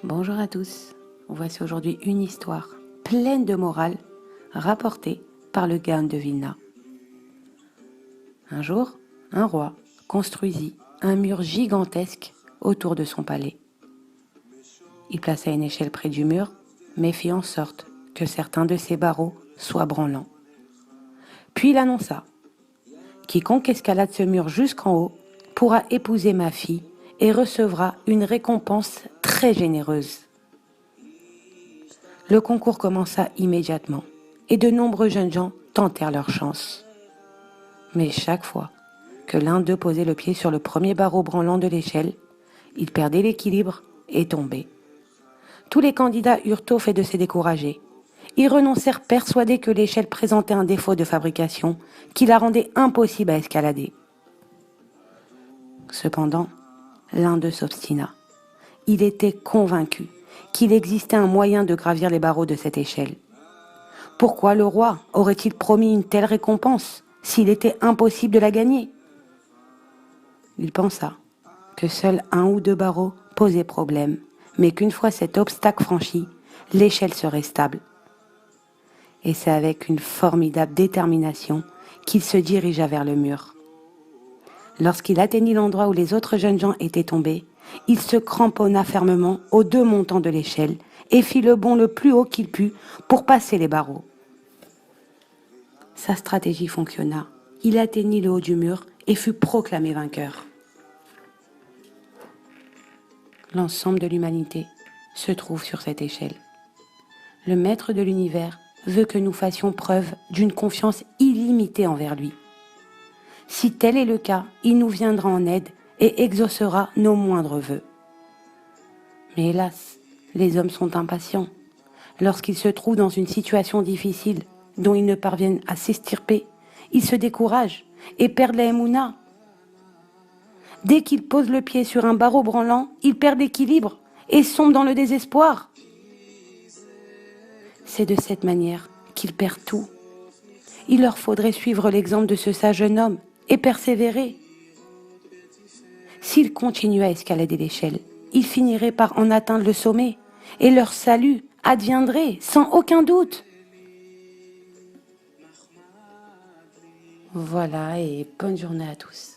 Bonjour à tous, voici aujourd'hui une histoire pleine de morale rapportée par le Gaon de Vilna. Un jour, un roi construisit un mur gigantesque autour de son palais. Il plaça une échelle près du mur, mais fit en sorte que certains de ses barreaux soient branlants. Puis il annonça « Quiconque escalade ce mur jusqu'en haut pourra épouser ma fille et recevra une récompense très généreuse. » Le concours commença immédiatement et de nombreux jeunes gens tentèrent leur chance. Mais chaque fois que l'un d'eux posait le pied sur le premier barreau branlant de l'échelle, il perdait l'équilibre et tombait. Tous les candidats eurent tôt fait de se décourager. Ils renoncèrent persuadés que l'échelle présentait un défaut de fabrication qui la rendait impossible à escalader. Cependant, l'un d'eux s'obstina. Il était convaincu qu'il existait un moyen de gravir les barreaux de cette échelle. Pourquoi le roi aurait-il promis une telle récompense s'il était impossible de la gagner? Il pensa que seuls un ou deux barreaux posaient problème, mais qu'une fois cet obstacle franchi, l'échelle serait stable. Et c'est avec une formidable détermination qu'il se dirigea vers le mur. Lorsqu'il atteignit l'endroit où les autres jeunes gens étaient tombés, il se cramponna fermement aux deux montants de l'échelle et fit le bond le plus haut qu'il put pour passer les barreaux. Sa stratégie fonctionna. Il atteignit le haut du mur et fut proclamé vainqueur. L'ensemble de l'humanité se trouve sur cette échelle. Le maître de l'univers veut que nous fassions preuve d'une confiance illimitée envers lui. Si tel est le cas, il nous viendra en aide et exaucera nos moindres vœux. Mais hélas, les hommes sont impatients. Lorsqu'ils se trouvent dans une situation difficile dont ils ne parviennent à s'extirper, ils se découragent et perdent la émouna. Dès qu'ils posent le pied sur un barreau branlant, ils perdent l'équilibre et sombrent dans le désespoir. C'est de cette manière qu'ils perdent tout. Il leur faudrait suivre l'exemple de ce sage jeune homme et persévérer. S'ils continuaient à escalader l'échelle, ils finiraient par en atteindre le sommet et leur salut adviendrait sans aucun doute. Voilà, et bonne journée à tous.